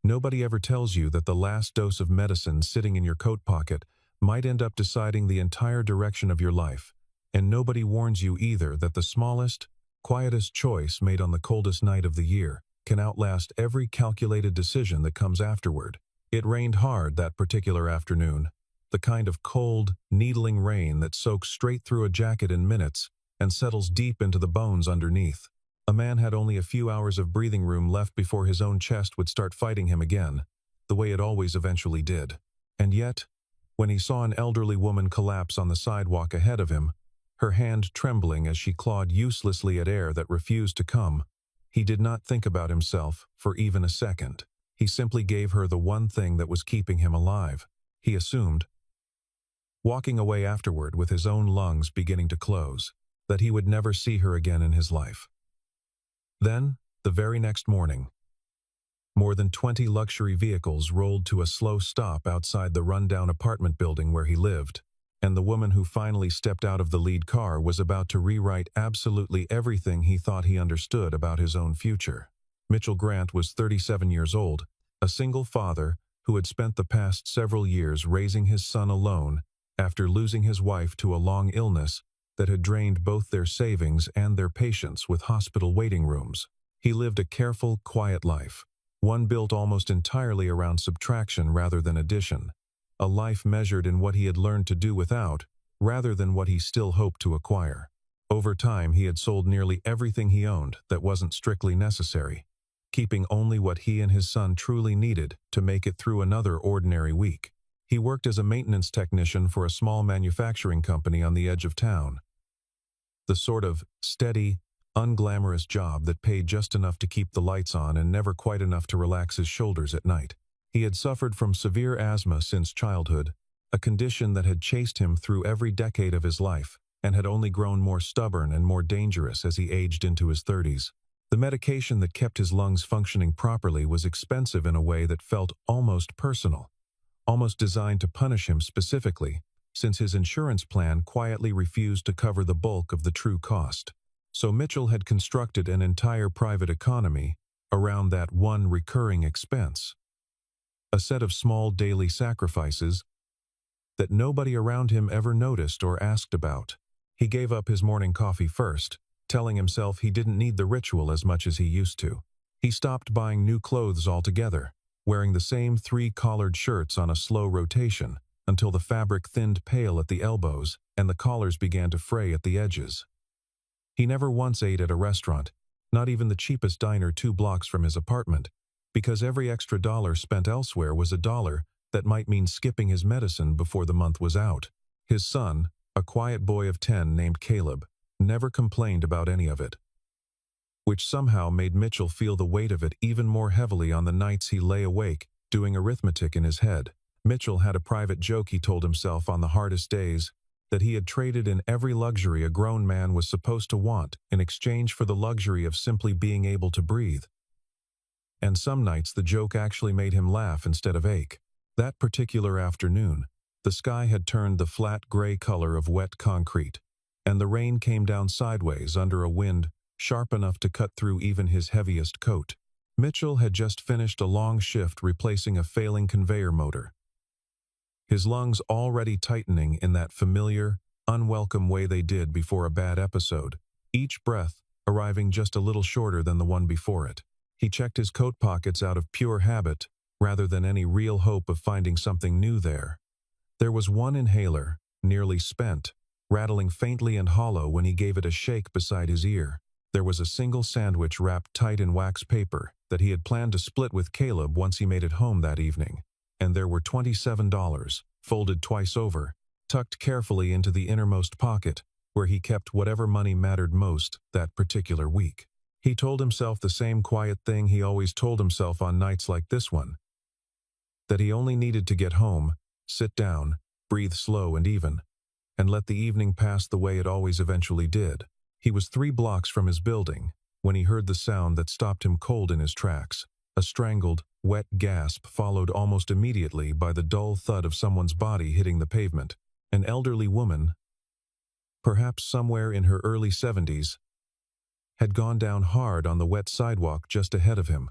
Nobody ever tells you that the last dose of medicine sitting in your coat pocket might end up deciding the entire direction of your life, and nobody warns you either that the smallest, quietest choice made on the coldest night of the year can outlast every calculated decision that comes afterward. It rained hard that particular afternoon, the kind of cold, needling rain that soaks straight through a jacket in minutes and settles deep into the bones underneath. A man had only a few hours of breathing room left before his own chest would start fighting him again, the way it always eventually did. And yet, when he saw an elderly woman collapse on the sidewalk ahead of him, her hand trembling as she clawed uselessly at air that refused to come, he did not think about himself for even a second. He simply gave her the one thing that was keeping him alive, he assumed, walking away afterward with his own lungs beginning to close, that he would never see her again in his life. Then, the very next morning, more than 20 luxury vehicles rolled to a slow stop outside the rundown apartment building where he lived, and the woman who finally stepped out of the lead car was about to rewrite absolutely everything he thought he understood about his own future. Mitchell Grant was 37 years old, a single father who had spent the past several years raising his son alone after losing his wife to a long illness that had drained both their savings and their patience with hospital waiting rooms. He lived a careful, quiet life, one built almost entirely around subtraction rather than addition, a life measured in what he had learned to do without, rather than what he still hoped to acquire. Over time, he had sold nearly everything he owned that wasn't strictly necessary, keeping only what he and his son truly needed to make it through another ordinary week. He worked as a maintenance technician for a small manufacturing company on the edge of town, the sort of steady, unglamorous job that paid just enough to keep the lights on and never quite enough to relax his shoulders at night. He had suffered from severe asthma since childhood, a condition that had chased him through every decade of his life and had only grown more stubborn and more dangerous as he aged into his 30s. The medication that kept his lungs functioning properly was expensive in a way that felt almost personal, almost designed to punish him specifically, since his insurance plan quietly refused to cover the bulk of the true cost. So Mitchell had constructed an entire private economy around that one recurring expense. A set of small daily sacrifices that nobody around him ever noticed or asked about. He gave up his morning coffee first, telling himself he didn't need the ritual as much as he used to. He stopped buying new clothes altogether, wearing the same 3 collared shirts on a slow rotation, until the fabric thinned pale at the elbows and the collars began to fray at the edges. He never once ate at a restaurant, not even the cheapest diner 2 blocks from his apartment, because every extra dollar spent elsewhere was a dollar that might mean skipping his medicine before the month was out. His son, a quiet boy of 10 named Caleb, never complained about any of it, which somehow made Mitchell feel the weight of it even more heavily on the nights he lay awake doing arithmetic in his head. Mitchell had a private joke he told himself on the hardest days, that he had traded in every luxury a grown man was supposed to want in exchange for the luxury of simply being able to breathe. And some nights the joke actually made him laugh instead of ache. That particular afternoon, the sky had turned the flat gray color of wet concrete, and the rain came down sideways under a wind sharp enough to cut through even his heaviest coat. Mitchell had just finished a long shift replacing a failing conveyor motor, his lungs already tightening in that familiar, unwelcome way they did before a bad episode, each breath arriving just a little shorter than the one before it. He checked his coat pockets out of pure habit, rather than any real hope of finding something new there. There was one inhaler, nearly spent, rattling faintly and hollow when he gave it a shake beside his ear. There was a single sandwich wrapped tight in wax paper that he had planned to split with Caleb once he made it home that evening. And there were $27, folded twice over, tucked carefully into the innermost pocket, where he kept whatever money mattered most that particular week. He told himself the same quiet thing he always told himself on nights like this one, that he only needed to get home, sit down, breathe slow and even, and let the evening pass the way it always eventually did. He was 3 blocks from his building when he heard the sound that stopped him cold in his tracks. A strangled, wet gasp followed almost immediately by the dull thud of someone's body hitting the pavement. An elderly woman, perhaps somewhere in her early 70s, had gone down hard on the wet sidewalk just ahead of him.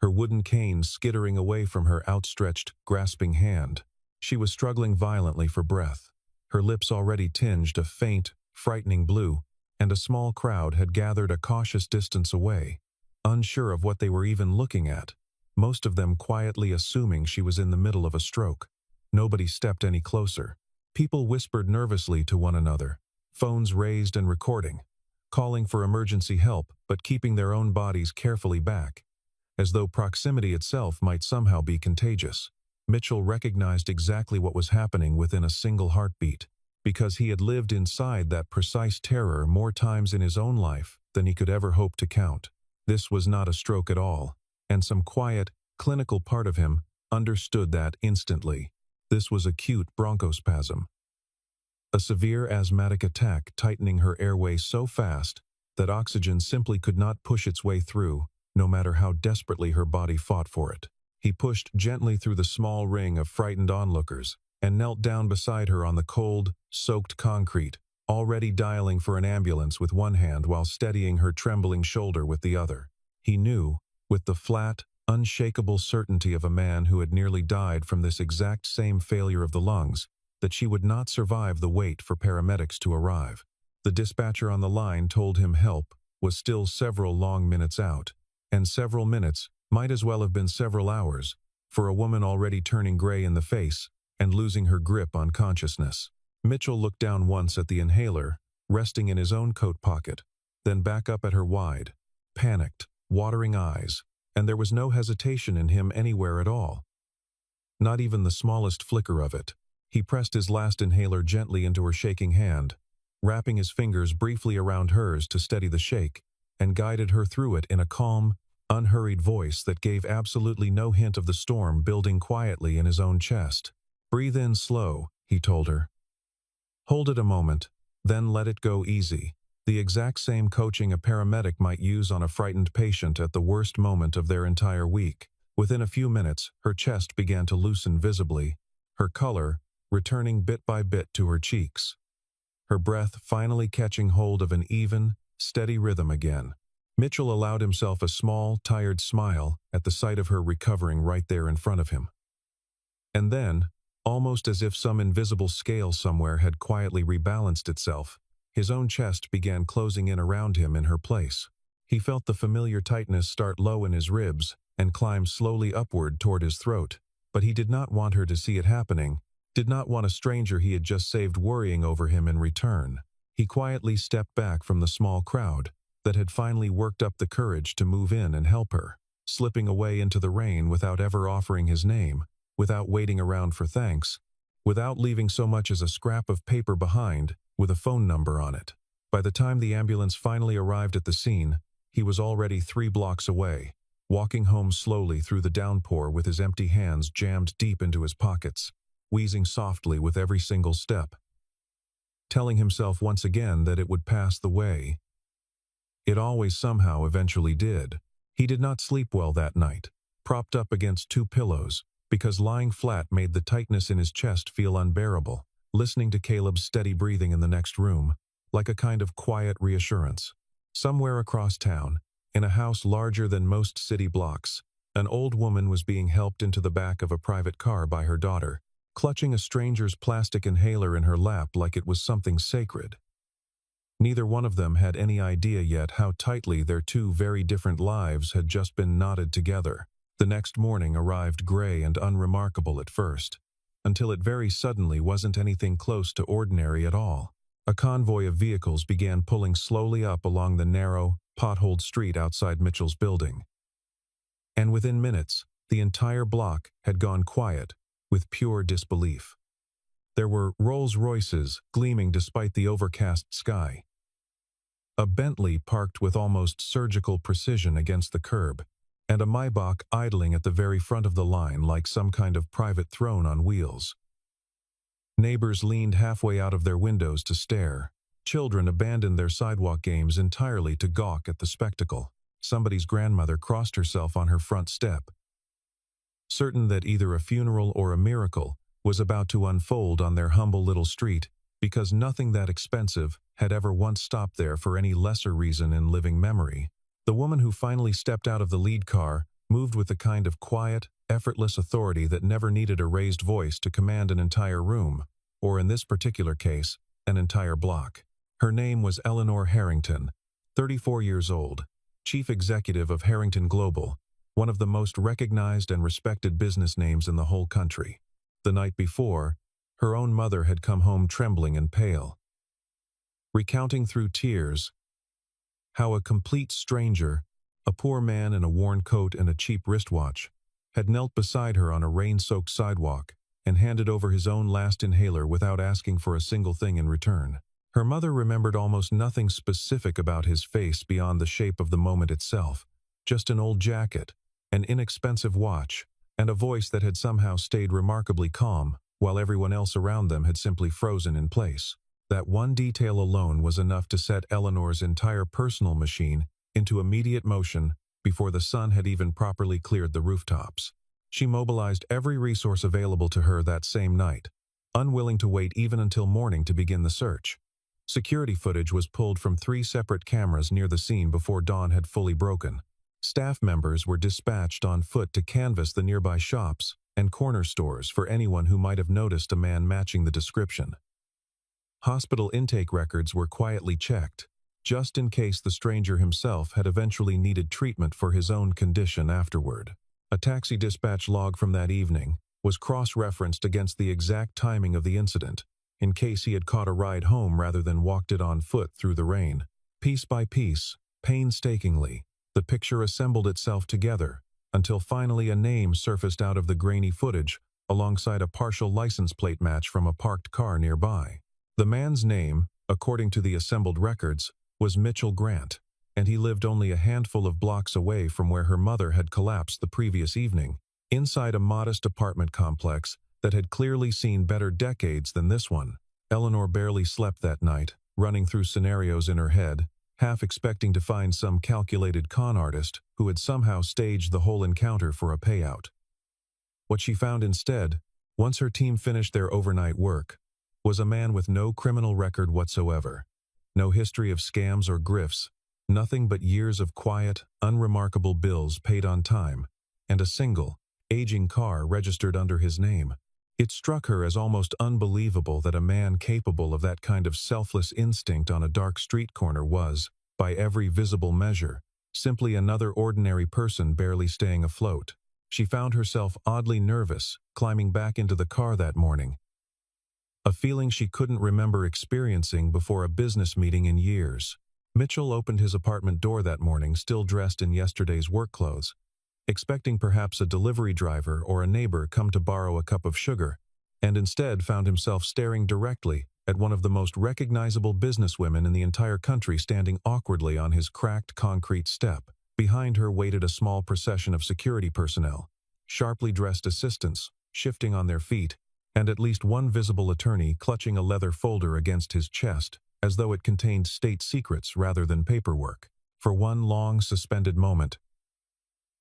her wooden cane skittering away from her outstretched, grasping hand. She was struggling violently for breath, her lips already tinged a faint, frightening blue, and a small crowd had gathered a cautious distance away, unsure of what they were even looking at, most of them quietly assuming she was in the middle of a stroke. Nobody stepped any closer. People whispered nervously to one another, phones raised and recording, calling for emergency help but keeping their own bodies carefully back, as though proximity itself might somehow be contagious. Mitchell recognized exactly what was happening within a single heartbeat, because he had lived inside that precise terror more times in his own life than he could ever hope to count. This was not a stroke at all, and some quiet, clinical part of him understood that instantly. This was acute bronchospasm, a severe asthmatic attack tightening her airway so fast that oxygen simply could not push its way through, no matter how desperately her body fought for it. He pushed gently through the small ring of frightened onlookers and knelt down beside her on the cold, soaked concrete, already dialing for an ambulance with one hand while steadying her trembling shoulder with the other. He knew, with the flat, unshakable certainty of a man who had nearly died from this exact same failure of the lungs, that she would not survive the wait for paramedics to arrive. The dispatcher on the line told him help was still several long minutes out, and several minutes might as well have been several hours, for a woman already turning gray in the face and losing her grip on consciousness. Mitchell looked down once at the inhaler, resting in his own coat pocket, then back up at her wide, panicked, watering eyes, and there was no hesitation in him anywhere at all. Not even the smallest flicker of it. He pressed his last inhaler gently into her shaking hand, wrapping his fingers briefly around hers to steady the shake, and guided her through it in a calm, unhurried voice that gave absolutely no hint of the storm building quietly in his own chest. "Breathe in slow," he told her. "Hold it a moment, then let it go easy." The exact same coaching a paramedic might use on a frightened patient at the worst moment of their entire week. Within a few minutes, her chest began to loosen visibly, her color returning bit by bit to her cheeks, her breath finally catching hold of an even, steady rhythm again. Mitchell allowed himself a small, tired smile at the sight of her recovering right there in front of him. And then, almost as if some invisible scale somewhere had quietly rebalanced itself, his own chest began closing in around him in her place. He felt the familiar tightness start low in his ribs and climb slowly upward toward his throat, but he did not want her to see it happening, did not want a stranger he had just saved worrying over him in return. He quietly stepped back from the small crowd that had finally worked up the courage to move in and help her, slipping away into the rain without ever offering his name, without waiting around for thanks, without leaving so much as a scrap of paper behind with a phone number on it. By the time the ambulance finally arrived at the scene, he was already 3 blocks away, walking home slowly through the downpour with his empty hands jammed deep into his pockets, wheezing softly with every single step, telling himself once again that it would pass the way. It always somehow eventually did. He did not sleep well that night, propped up against 2 pillows, because lying flat made the tightness in his chest feel unbearable, listening to Caleb's steady breathing in the next room, like a kind of quiet reassurance. Somewhere across town, in a house larger than most city blocks, an old woman was being helped into the back of a private car by her daughter, clutching a stranger's plastic inhaler in her lap like it was something sacred. Neither one of them had any idea yet how tightly their 2 very different lives had just been knotted together. The next morning arrived gray and unremarkable at first, until it very suddenly wasn't anything close to ordinary at all. A convoy of vehicles began pulling slowly up along the narrow, potholed street outside Mitchell's building. And within minutes, the entire block had gone quiet, with pure disbelief. There were Rolls-Royces gleaming despite the overcast sky, a Bentley parked with almost surgical precision against the curb, and a Maybach idling at the very front of the line like some kind of private throne on wheels. Neighbors leaned halfway out of their windows to stare. Children abandoned their sidewalk games entirely to gawk at the spectacle. Somebody's grandmother crossed herself on her front step, certain that either a funeral or a miracle was about to unfold on their humble little street, because nothing that expensive had ever once stopped there for any lesser reason in living memory. The woman who finally stepped out of the lead car moved with the kind of quiet, effortless authority that never needed a raised voice to command an entire room, or in this particular case, an entire block. Her name was Eleanor Harrington, 34 years old, chief executive of Harrington Global, one of the most recognized and respected business names in the whole country. The night before, her own mother had come home trembling and pale, recounting through tears how a complete stranger, a poor man in a worn coat and a cheap wristwatch, had knelt beside her on a rain-soaked sidewalk and handed over his own last inhaler without asking for a single thing in return. Her mother remembered almost nothing specific about his face beyond the shape of the moment itself, just an old jacket, an inexpensive watch, and a voice that had somehow stayed remarkably calm, while everyone else around them had simply frozen in place. That one detail alone was enough to set Eleanor's entire personal machine into immediate motion before the sun had even properly cleared the rooftops. She mobilized every resource available to her that same night, unwilling to wait even until morning to begin the search. Security footage was pulled from 3 separate cameras near the scene before dawn had fully broken. Staff members were dispatched on foot to canvass the nearby shops and corner stores for anyone who might have noticed a man matching the description. Hospital intake records were quietly checked, just in case the stranger himself had eventually needed treatment for his own condition afterward. A taxi dispatch log from that evening was cross-referenced against the exact timing of the incident, in case he had caught a ride home rather than walked it on foot through the rain. Piece by piece, painstakingly, the picture assembled itself together, until finally a name surfaced out of the grainy footage alongside a partial license plate match from a parked car nearby. The man's name, according to the assembled records, was Mitchell Grant, and he lived only a handful of blocks away from where her mother had collapsed the previous evening, inside a modest apartment complex that had clearly seen better decades than this one. Eleanor barely slept that night, running through scenarios in her head, half expecting to find some calculated con artist who had somehow staged the whole encounter for a payout. What she found instead, once her team finished their overnight work, was a man with no criminal record whatsoever, no history of scams or grifts, nothing but years of quiet, unremarkable bills paid on time, and a single, aging car registered under his name. It struck her as almost unbelievable that a man capable of that kind of selfless instinct on a dark street corner was, by every visible measure, simply another ordinary person barely staying afloat. She found herself oddly nervous, climbing back into the car that morning, a feeling she couldn't remember experiencing before a business meeting in years. Mitchell opened his apartment door that morning still dressed in yesterday's work clothes, expecting perhaps a delivery driver or a neighbor come to borrow a cup of sugar, and instead found himself staring directly at one of the most recognizable businesswomen in the entire country standing awkwardly on his cracked concrete step. Behind her waited a small procession of security personnel, sharply dressed assistants, shifting on their feet, and at least one visible attorney clutching a leather folder against his chest, as though it contained state secrets rather than paperwork. For one long, suspended moment,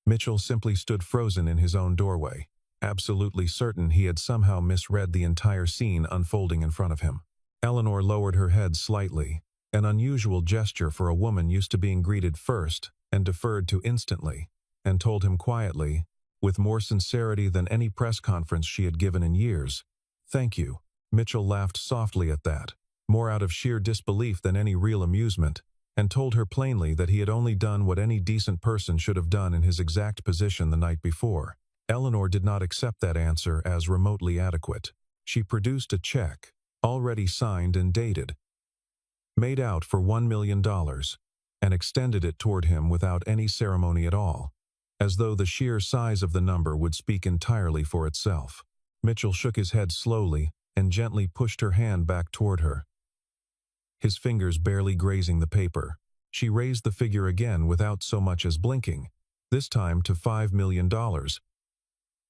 Mitchell simply stood frozen in his own doorway, absolutely certain he had somehow misread the entire scene unfolding in front of him. Eleanor lowered her head slightly, an unusual gesture for a woman used to being greeted first and deferred to instantly, and told him quietly, with more sincerity than any press conference she had given in years, "Thank you." Mitchell laughed softly at that, more out of sheer disbelief than any real amusement, and told her plainly that he had only done what any decent person should have done in his exact position the night before. Eleanor did not accept that answer as remotely adequate. She produced a check, already signed and dated, made out for $1 million, and extended it toward him without any ceremony at all, as though the sheer size of the number would speak entirely for itself. Mitchell shook his head slowly and gently pushed her hand back toward her, his fingers barely grazing the paper. She raised the figure again without so much as blinking, this time to $5 million.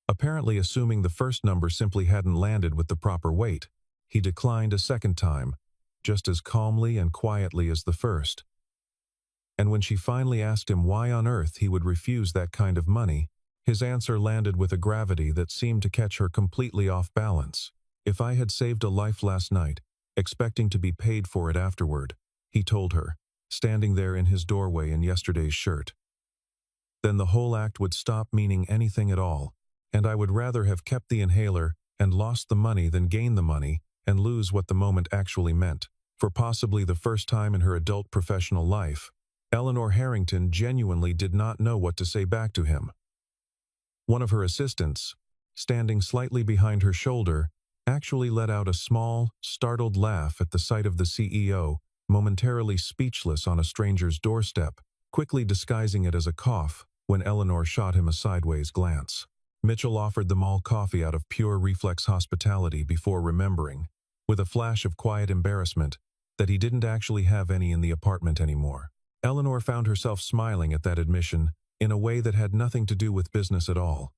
Apparently assuming the first number simply hadn't landed with the proper weight, he declined a second time, just as calmly and quietly as the first. And when she finally asked him why on earth he would refuse that kind of money, his answer landed with a gravity that seemed to catch her completely off balance. "If I had saved a life last night, expecting to be paid for it afterward," he told her, standing there in his doorway in yesterday's shirt, then the whole act would stop meaning anything at all, and I would rather have kept the inhaler and lost the money than gain the money and lose what the moment actually meant. For possibly the first time in her adult professional life, Eleanor Harrington genuinely did not know what to say back to him. One of her assistants, standing slightly behind her shoulder, actually let out a small, startled laugh at the sight of the CEO, momentarily speechless on a stranger's doorstep, quickly disguising it as a cough when Eleanor shot him a sideways glance. Mitchell offered them all coffee out of pure reflex hospitality before remembering, with a flash of quiet embarrassment, that he didn't actually have any in the apartment anymore. Eleanor found herself smiling at that admission in a way that had nothing to do with business at all.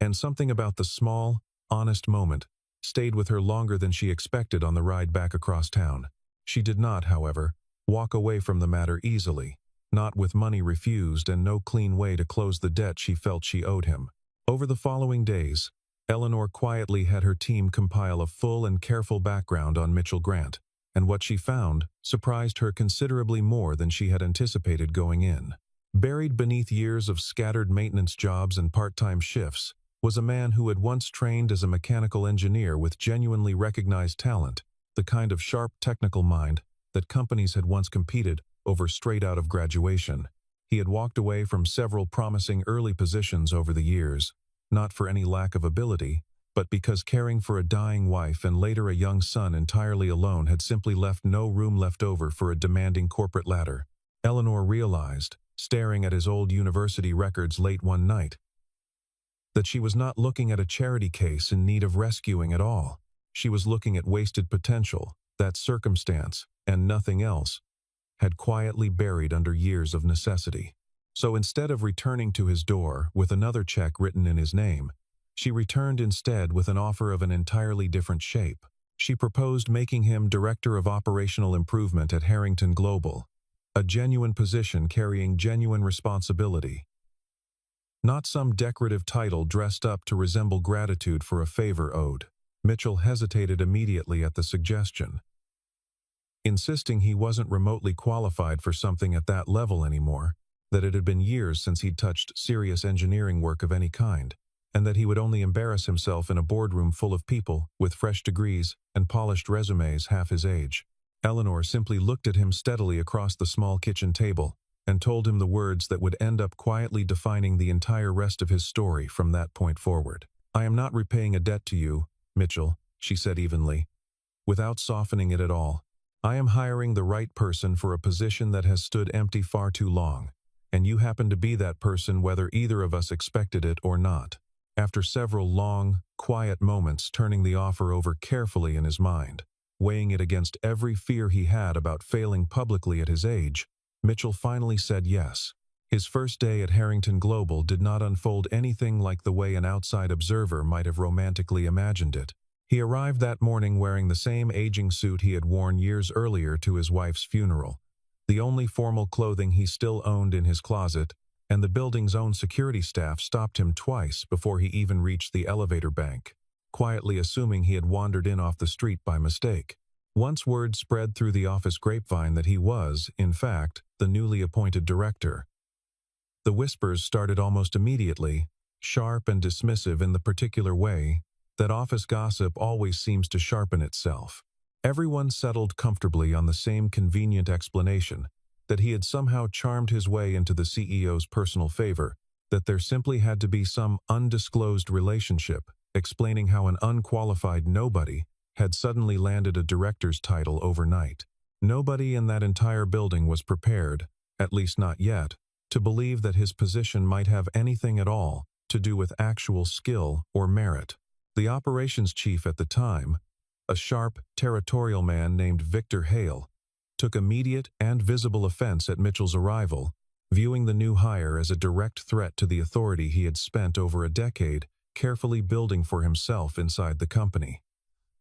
And something about the small, honest moment stayed with her longer than she expected on the ride back across town. She did not, however, walk away from the matter easily, not with money refused and no clean way to close the debt she felt she owed him. Over the following days, Eleanor quietly had her team compile a full and careful background on Mitchell Grant, and what she found surprised her considerably more than she had anticipated going in. Buried beneath years of scattered maintenance jobs and part-time shifts was a man who had once trained as a mechanical engineer with genuinely recognized talent, the kind of sharp technical mind that companies had once competed over straight out of graduation. He had walked away from several promising early positions over the years, not for any lack of ability, but because caring for a dying wife and later a young son entirely alone had simply left no room left over for a demanding corporate ladder. Eleanor realized, staring at his old university records late one night, that she was not looking at a charity case in need of rescuing at all. She was looking at wasted potential that circumstance, and nothing else, had quietly buried under years of necessity. So instead of returning to his door with another check written in his name, she returned instead with an offer of an entirely different shape. She proposed making him Director of Operational Improvement at Harrington Global, a genuine position carrying genuine responsibility. Not some decorative title dressed up to resemble gratitude for a favor owed. Mitchell hesitated immediately at the suggestion, insisting he wasn't remotely qualified for something at that level anymore, that it had been years since he'd touched serious engineering work of any kind, and that he would only embarrass himself in a boardroom full of people with fresh degrees and polished resumes half his age. Eleanor simply looked at him steadily across the small kitchen table and told him the words that would end up quietly defining the entire rest of his story from that point forward. "I am not repaying a debt to you, Mitchell," she said evenly, without softening it at all. "I am hiring the right person for a position that has stood empty far too long, and you happen to be that person whether either of us expected it or not." After several long, quiet moments turning the offer over carefully in his mind, weighing it against every fear he had about failing publicly at his age, Mitchell finally said yes. His first day at Harrington Global did not unfold anything like the way an outside observer might have romantically imagined it. He arrived that morning wearing the same aging suit he had worn years earlier to his wife's funeral, the only formal clothing he still owned in his closet, and the building's own security staff stopped him twice before he even reached the elevator bank, quietly assuming he had wandered in off the street by mistake. Once word spread through the office grapevine that he was, in fact, the newly appointed director, the whispers started almost immediately, sharp and dismissive in the particular way that office gossip always seems to sharpen itself. Everyone settled comfortably on the same convenient explanation, that he had somehow charmed his way into the CEO's personal favor, that there simply had to be some undisclosed relationship, explaining how an unqualified nobody had suddenly landed a director's title overnight. Nobody in that entire building was prepared, at least not yet, to believe that his position might have anything at all to do with actual skill or merit. The operations chief at the time, a sharp, territorial man named Victor Hale, took immediate and visible offense at Mitchell's arrival, viewing the new hire as a direct threat to the authority he had spent over a decade carefully building for himself inside the company.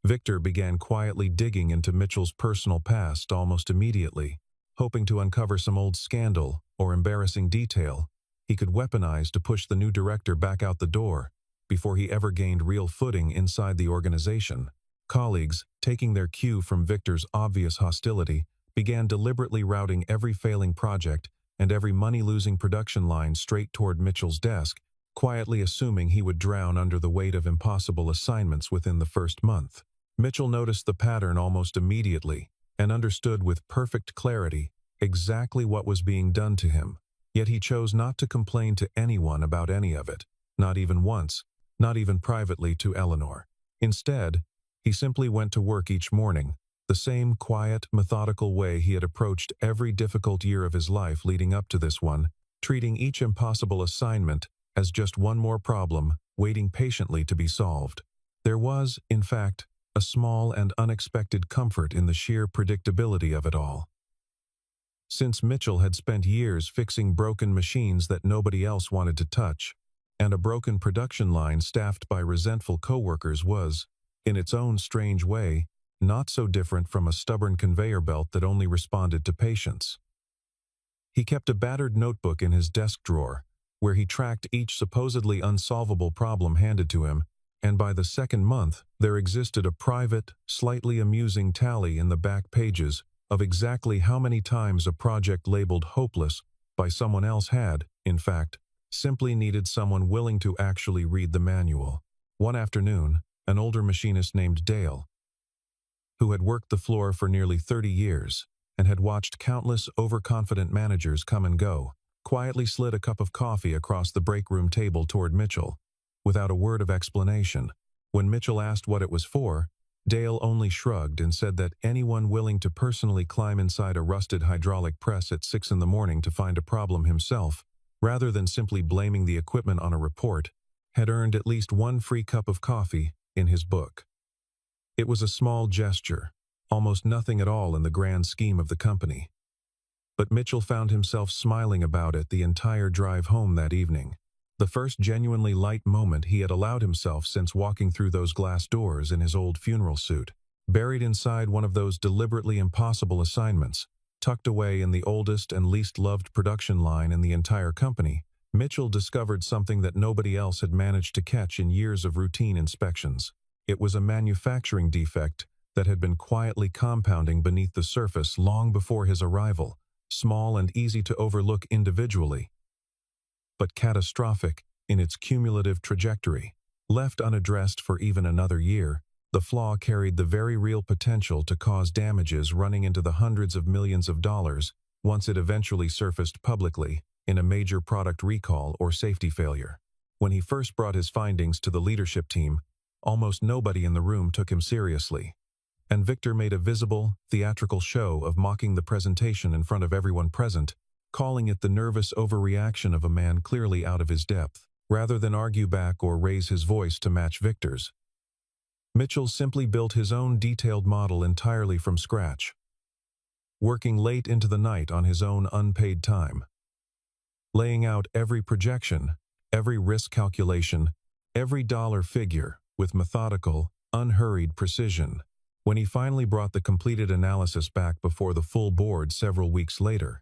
Victor began quietly digging into Mitchell's personal past almost immediately, hoping to uncover some old scandal or embarrassing detail he could weaponize to push the new director back out the door before he ever gained real footing inside the organization. Colleagues, taking their cue from Victor's obvious hostility, began deliberately routing every failing project and every money-losing production line straight toward Mitchell's desk, quietly assuming he would drown under the weight of impossible assignments within the first month. Mitchell noticed the pattern almost immediately and understood with perfect clarity exactly what was being done to him. Yet he chose not to complain to anyone about any of it, not even once, not even privately to Eleanor. Instead, he simply went to work each morning, the same quiet, methodical way he had approached every difficult year of his life leading up to this one, treating each impossible assignment as just one more problem, waiting patiently to be solved. There was, in fact, a small and unexpected comfort in the sheer predictability of it all. Since Mitchell had spent years fixing broken machines that nobody else wanted to touch, and a broken production line staffed by resentful coworkers was, in its own strange way, not so different from a stubborn conveyor belt that only responded to patience. He kept a battered notebook in his desk drawer, where he tracked each supposedly unsolvable problem handed to him, and by the second month, there existed a private, slightly amusing tally in the back pages of exactly how many times a project labeled hopeless by someone else had, in fact, simply needed someone willing to actually read the manual. One afternoon, an older machinist named Dale, who had worked the floor for nearly 30 years and had watched countless overconfident managers come and go, quietly slid a cup of coffee across the break room table toward Mitchell, without a word of explanation. When Mitchell asked what it was for, Dale only shrugged and said that anyone willing to personally climb inside a rusted hydraulic press at 6 in the morning to find a problem himself, rather than simply blaming the equipment on a report, had earned at least one free cup of coffee in his book. It was a small gesture, almost nothing at all in the grand scheme of the company. But Mitchell found himself smiling about it the entire drive home that evening, the first genuinely light moment he had allowed himself since walking through those glass doors in his old funeral suit. Buried inside one of those deliberately impossible assignments, tucked away in the oldest and least loved production line in the entire company, Mitchell discovered something that nobody else had managed to catch in years of routine inspections. It was a manufacturing defect that had been quietly compounding beneath the surface long before his arrival, small and easy to overlook individually, but catastrophic in its cumulative trajectory. Left unaddressed for even another year, the flaw carried the very real potential to cause damages running into the hundreds of millions of dollars once it eventually surfaced publicly in a major product recall or safety failure. When he first brought his findings to the leadership team, almost nobody in the room took him seriously, and Victor made a visible, theatrical show of mocking the presentation in front of everyone present, calling it the nervous overreaction of a man clearly out of his depth. Rather than argue back or raise his voice to match Victor's, Mitchell simply built his own detailed model entirely from scratch, working late into the night on his own unpaid time, laying out every projection, every risk calculation, every dollar figure with methodical, unhurried precision. When he finally brought the completed analysis back before the full board several weeks later,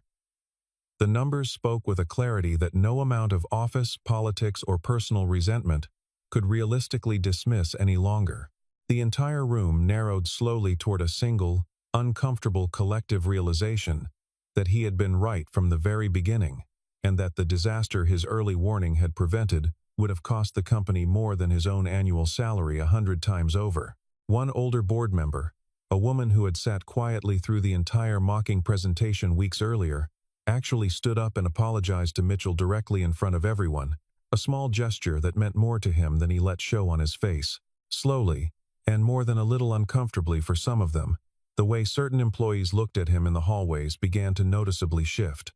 the numbers spoke with a clarity that no amount of office, politics, or personal resentment could realistically dismiss any longer. The entire room narrowed slowly toward a single, uncomfortable collective realization that he had been right from the very beginning, and that the disaster his early warning had prevented would have cost the company more than his own annual salary 100 times over. One older board member, a woman who had sat quietly through the entire mocking presentation weeks earlier, actually stood up and apologized to Mitchell directly in front of everyone, a small gesture that meant more to him than he let show on his face. Slowly, and more than a little uncomfortably for some of them, the way certain employees looked at him in the hallways began to noticeably shift.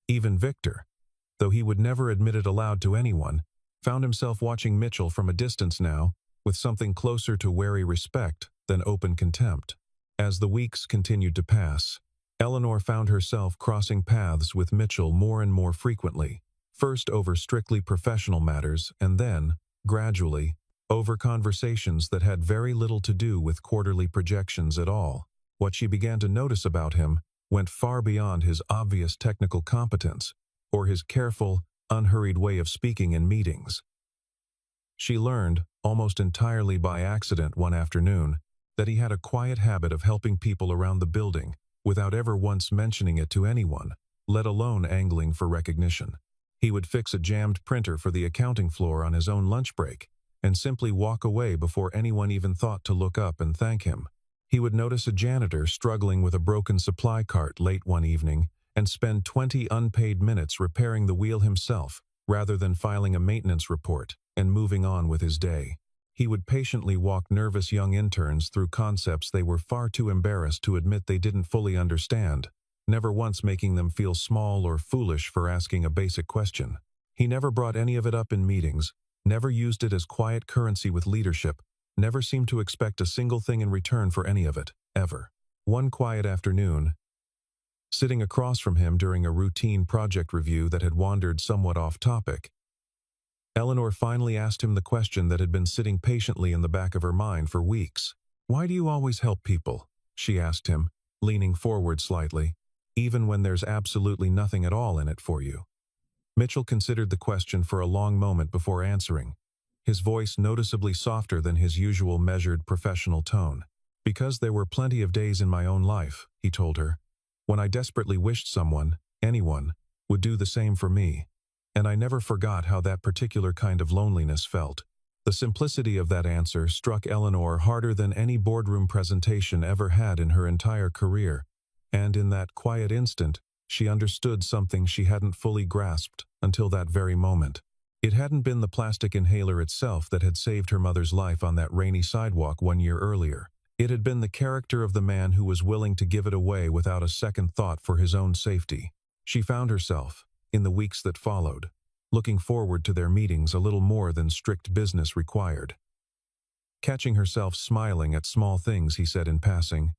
Even Victor, though he would never admit it aloud to anyone, found himself watching Mitchell from a distance now, with something closer to wary respect than open contempt. As the weeks continued to pass, Eleanor found herself crossing paths with Mitchell more and more frequently, first over strictly professional matters and then, gradually, over conversations that had very little to do with quarterly projections at all. What she began to notice about him went far beyond his obvious technical competence or his careful, unhurried way of speaking in meetings. She learned, almost entirely by accident one afternoon, that he had a quiet habit of helping people around the building without ever once mentioning it to anyone, let alone angling for recognition. He would fix a jammed printer for the accounting floor on his own lunch break, and simply walk away before anyone even thought to look up and thank him. He would notice a janitor struggling with a broken supply cart late one evening and spend 20 unpaid minutes repairing the wheel himself, rather than filing a maintenance report and moving on with his day. He would patiently walk nervous young interns through concepts they were far too embarrassed to admit they didn't fully understand, never once making them feel small or foolish for asking a basic question. He never brought any of it up in meetings, never used it as quiet currency with leadership, never seemed to expect a single thing in return for any of it, ever. One quiet afternoon, sitting across from him during a routine project review that had wandered somewhat off topic, Eleanor finally asked him the question that had been sitting patiently in the back of her mind for weeks. "Why do you always help people?" she asked him, leaning forward slightly, "even when there's absolutely nothing at all in it for you?" Mitchell considered the question for a long moment before answering, his voice noticeably softer than his usual measured professional tone. "Because there were plenty of days in my own life," he told her, "when I desperately wished someone, anyone, would do the same for me. And I never forgot how that particular kind of loneliness felt." The simplicity of that answer struck Eleanor harder than any boardroom presentation ever had in her entire career, and in that quiet instant, she understood something she hadn't fully grasped until that very moment. It hadn't been the plastic inhaler itself that had saved her mother's life on that rainy sidewalk 1 year earlier. It had been the character of the man who was willing to give it away without a second thought for his own safety. She found herself, in the weeks that followed, looking forward to their meetings a little more than strict business required. Catching herself smiling at small things he said in passing,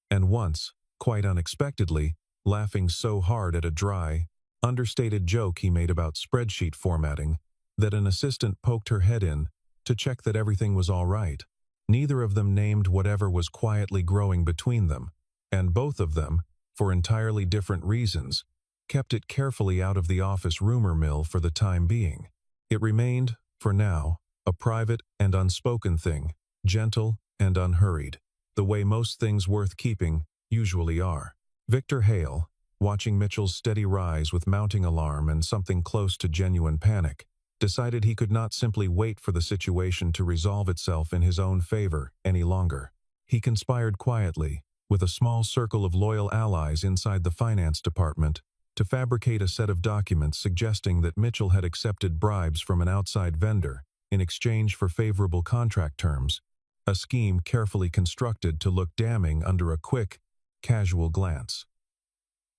and once, quite unexpectedly, laughing so hard at a dry, understated joke he made about spreadsheet formatting that an assistant poked her head in to check that everything was all right. Neither of them named whatever was quietly growing between them, and both of them, for entirely different reasons, kept it carefully out of the office rumor mill for the time being. It remained, for now, a private and unspoken thing, gentle and unhurried, the way most things worth keeping usually are. Victor Hale, watching Mitchell's steady rise with mounting alarm and something close to genuine panic, decided he could not simply wait for the situation to resolve itself in his own favor any longer. He conspired quietly, with a small circle of loyal allies inside the finance department, to fabricate a set of documents suggesting that Mitchell had accepted bribes from an outside vendor in exchange for favorable contract terms, a scheme carefully constructed to look damning under a quick, casual glance.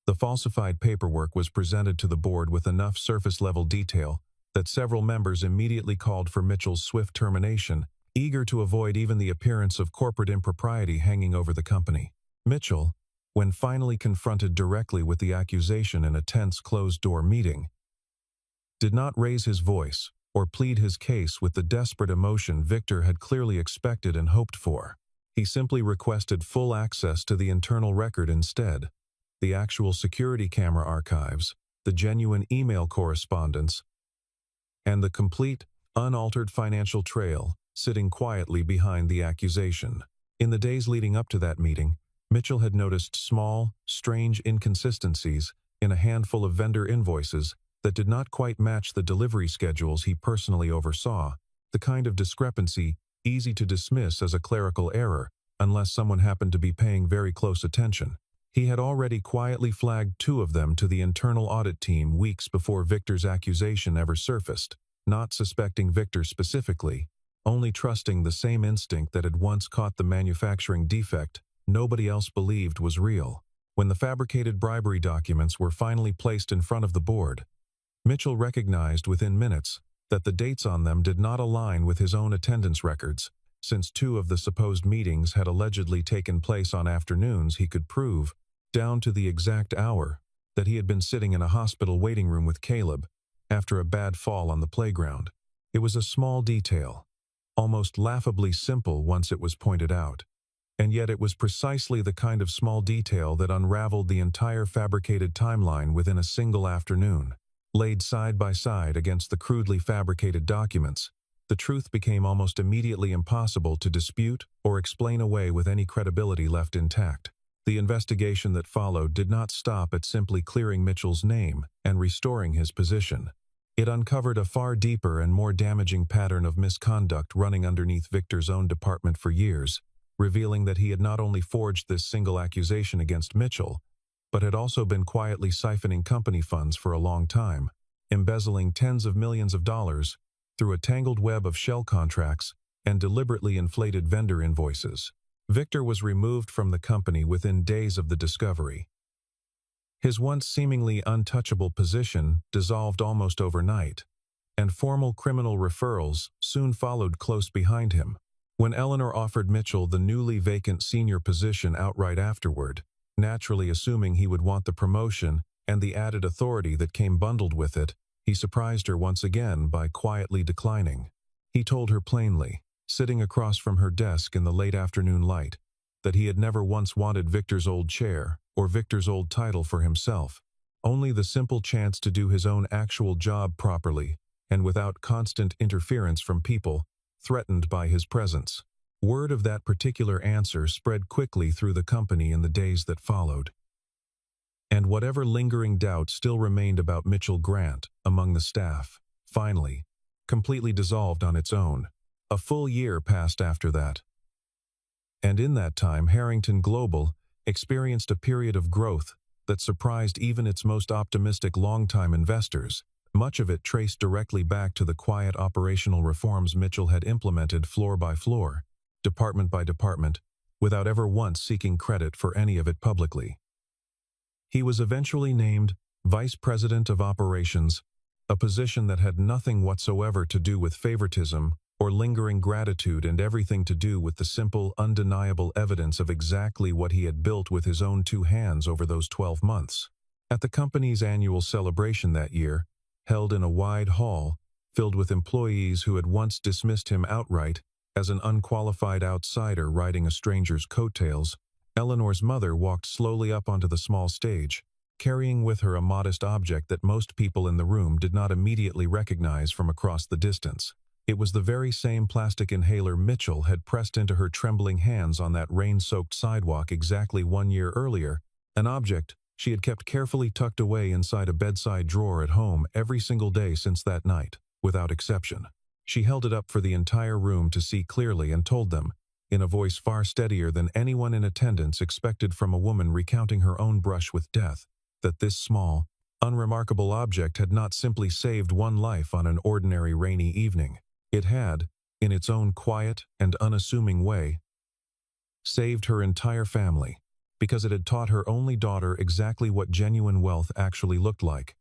The falsified paperwork was presented to the board with enough surface-level detail that several members immediately called for Mitchell's swift termination, eager to avoid even the appearance of corporate impropriety hanging over the company. Mitchell, when finally confronted directly with the accusation in a tense closed-door meeting, did not raise his voice or plead his case with the desperate emotion Victor had clearly expected and hoped for. He simply requested full access to the internal record instead, the actual security camera archives, the genuine email correspondence, and the complete, unaltered financial trail sitting quietly behind the accusation. In the days leading up to that meeting, Mitchell had noticed small, strange inconsistencies in a handful of vendor invoices that did not quite match the delivery schedules he personally oversaw, the kind of discrepancy easy to dismiss as a clerical error unless someone happened to be paying very close attention. He had already quietly flagged 2 of them to the internal audit team weeks before Victor's accusation ever surfaced, not suspecting Victor specifically, only trusting the same instinct that had once caught the manufacturing defect nobody else believed was real. When the fabricated bribery documents were finally placed in front of the board, Mitchell recognized within minutes that the dates on them did not align with his own attendance records, since 2 of the supposed meetings had allegedly taken place on afternoons he could prove, down to the exact hour, that he had been sitting in a hospital waiting room with Caleb after a bad fall on the playground. It was a small detail, almost laughably simple once it was pointed out. And yet it was precisely the kind of small detail that unraveled the entire fabricated timeline within a single afternoon. Laid side by side against the crudely fabricated documents, the truth became almost immediately impossible to dispute or explain away with any credibility left intact. The investigation that followed did not stop at simply clearing Mitchell's name and restoring his position. It uncovered a far deeper and more damaging pattern of misconduct running underneath Victor's own department for years, revealing that he had not only forged this single accusation against Mitchell, but had also been quietly siphoning company funds for a long time, embezzling tens of millions of dollars through a tangled web of shell contracts and deliberately inflated vendor invoices. Victor was removed from the company within days of the discovery. His once seemingly untouchable position dissolved almost overnight, and formal criminal referrals soon followed close behind him. When Eleanor offered Mitchell the newly vacant senior position outright afterward, naturally assuming he would want the promotion and the added authority that came bundled with it, he surprised her once again by quietly declining. He told her plainly, sitting across from her desk in the late afternoon light, that he had never once wanted Victor's old chair or Victor's old title for himself, only the simple chance to do his own actual job properly and without constant interference from people threatened by his presence. Word of that particular answer spread quickly through the company in the days that followed. And whatever lingering doubt still remained about Mitchell Grant among the staff, finally, completely dissolved on its own. A full year passed after that. And in that time, Harrington Global experienced a period of growth that surprised even its most optimistic longtime investors, much of it traced directly back to the quiet operational reforms Mitchell had implemented floor by floor, department by department, without ever once seeking credit for any of it publicly. He was eventually named Vice President of Operations, a position that had nothing whatsoever to do with favoritism or lingering gratitude and everything to do with the simple, undeniable evidence of exactly what he had built with his own two hands over those 12 months. At the company's annual celebration that year, held in a wide hall filled with employees who had once dismissed him outright as an unqualified outsider riding a stranger's coattails, Eleanor's mother walked slowly up onto the small stage, carrying with her a modest object that most people in the room did not immediately recognize from across the distance. It was the very same plastic inhaler Mitchell had pressed into her trembling hands on that rain-soaked sidewalk exactly 1 year earlier, an object she had kept carefully tucked away inside a bedside drawer at home every single day since that night, without exception. She held it up for the entire room to see clearly and told them, in a voice far steadier than anyone in attendance expected from a woman recounting her own brush with death, that this small, unremarkable object had not simply saved one life on an ordinary rainy evening. It had, in its own quiet and unassuming way, saved her entire family, because it had taught her only daughter exactly what genuine wealth actually looked like.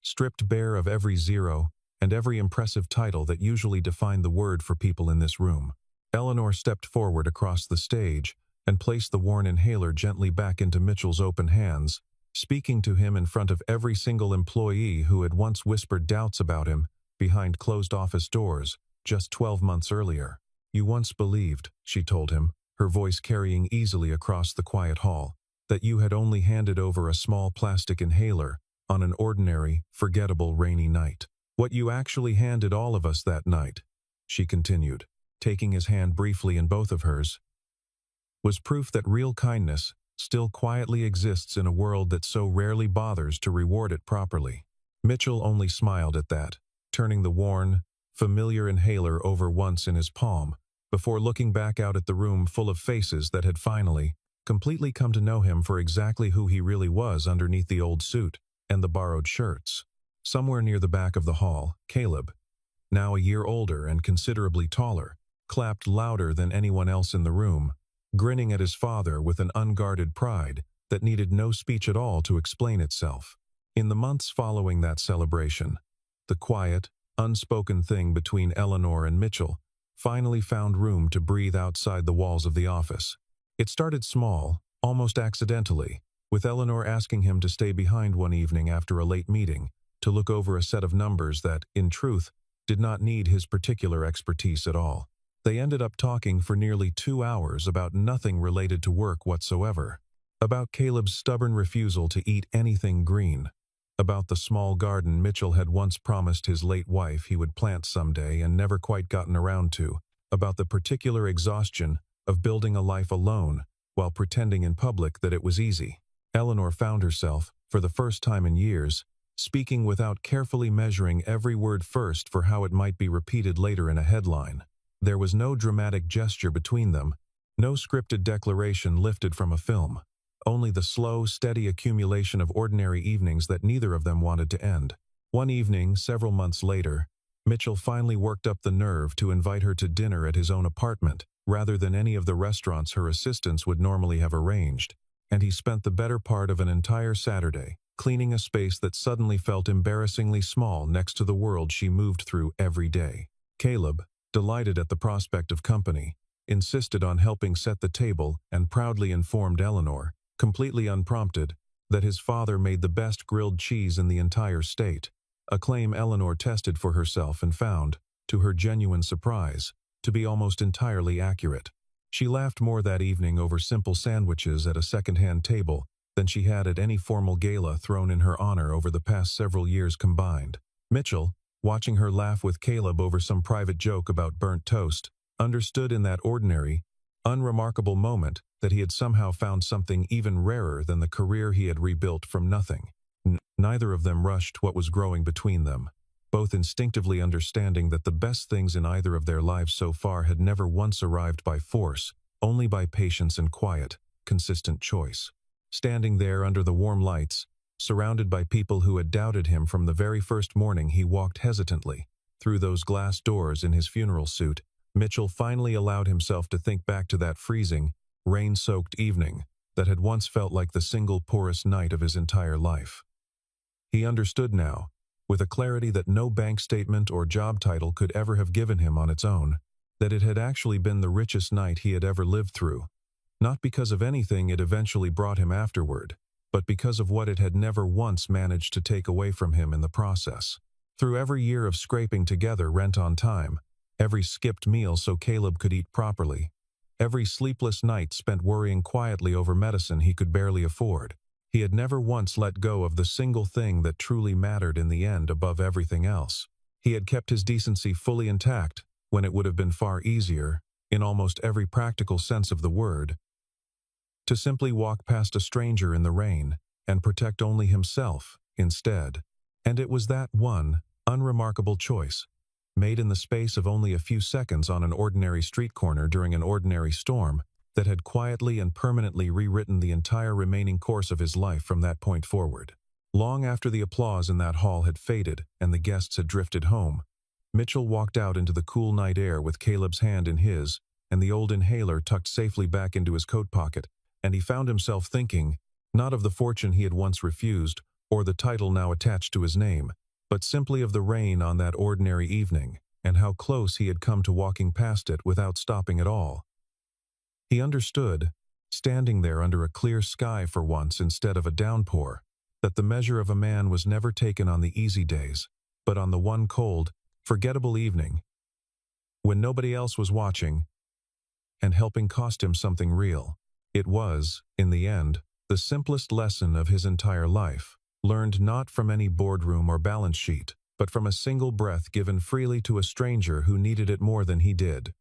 Stripped bare of every zero and every impressive title that usually defined the word for people in this room, Eleanor stepped forward across the stage and placed the worn inhaler gently back into Mitchell's open hands, speaking to him in front of every single employee who had once whispered doubts about him behind closed office doors just 12 months earlier. "You once believed," she told him, her voice carrying easily across the quiet hall, "that you had only handed over a small plastic inhaler on an ordinary, forgettable rainy night. What you actually handed all of us that night," she continued, taking his hand briefly in both of hers, "was proof that real kindness still quietly exists in a world that so rarely bothers to reward it properly." Mitchell only smiled at that, turning the worn, familiar inhaler over once in his palm, before looking back out at the room full of faces that had finally, completely come to know him for exactly who he really was underneath the old suit and the borrowed shirts. Somewhere near the back of the hall, Caleb, now a year older and considerably taller, clapped louder than anyone else in the room, grinning at his father with an unguarded pride that needed no speech at all to explain itself. In the months following that celebration, the quiet, unspoken thing between Eleanor and Mitchell finally found room to breathe outside the walls of the office. It started small, almost accidentally, with Eleanor asking him to stay behind one evening after a late meeting to look over a set of numbers that, in truth, did not need his particular expertise at all. They ended up talking for nearly 2 hours about nothing related to work whatsoever. About Caleb's stubborn refusal to eat anything green. About the small garden Mitchell had once promised his late wife he would plant someday and never quite gotten around to. About the particular exhaustion of building a life alone while pretending in public that it was easy. Eleanor found herself, for the first time in years, speaking without carefully measuring every word first for how it might be repeated later in a headline. There was no dramatic gesture between them, no scripted declaration lifted from a film. Only the slow, steady accumulation of ordinary evenings that neither of them wanted to end. One evening, several months later, Mitchell finally worked up the nerve to invite her to dinner at his own apartment, rather than any of the restaurants her assistants would normally have arranged, and he spent the better part of an entire Saturday cleaning a space that suddenly felt embarrassingly small next to the world she moved through every day. Caleb, delighted at the prospect of company, insisted on helping set the table and proudly informed Eleanor, completely unprompted, that his father made the best grilled cheese in the entire state, a claim Eleanor tested for herself and found, to her genuine surprise, to be almost entirely accurate. She laughed more that evening over simple sandwiches at a second-hand table than she had at any formal gala thrown in her honor over the past several years combined. Mitchell, watching her laugh with Caleb over some private joke about burnt toast, understood in that ordinary, unremarkable moment that he had somehow found something even rarer than the career he had rebuilt from nothing. Neither of them rushed what was growing between them, both instinctively understanding that the best things in either of their lives so far had never once arrived by force, only by patience and quiet, consistent choice. Standing there under the warm lights, surrounded by people who had doubted him from the very first morning he walked hesitantly through those glass doors in his funeral suit, Mitchell finally allowed himself to think back to that freezing, rain-soaked evening that had once felt like the single poorest night of his entire life. He understood now, with a clarity that no bank statement or job title could ever have given him on its own, that it had actually been the richest night he had ever lived through, not because of anything it eventually brought him afterward, but because of what it had never once managed to take away from him in the process. Through every year of scraping together rent on time, every skipped meal so Caleb could eat properly, every sleepless night spent worrying quietly over medicine he could barely afford, he had never once let go of the single thing that truly mattered in the end above everything else. He had kept his decency fully intact when it would have been far easier, in almost every practical sense of the word, to simply walk past a stranger in the rain and protect only himself instead. And it was that one unremarkable choice, made in the space of only a few seconds on an ordinary street corner during an ordinary storm, that had quietly and permanently rewritten the entire remaining course of his life from that point forward. Long after the applause in that hall had faded and the guests had drifted home, Mitchell walked out into the cool night air with Caleb's hand in his and the old inhaler tucked safely back into his coat pocket, and he found himself thinking, not of the fortune he had once refused, or the title now attached to his name, but simply of the rain on that ordinary evening, and how close he had come to walking past it without stopping at all. He understood, standing there under a clear sky for once instead of a downpour, that the measure of a man was never taken on the easy days, but on the one cold, forgettable evening, when nobody else was watching, and helping cost him something real. It was, in the end, the simplest lesson of his entire life, learned not from any boardroom or balance sheet, but from a single breath given freely to a stranger who needed it more than he did.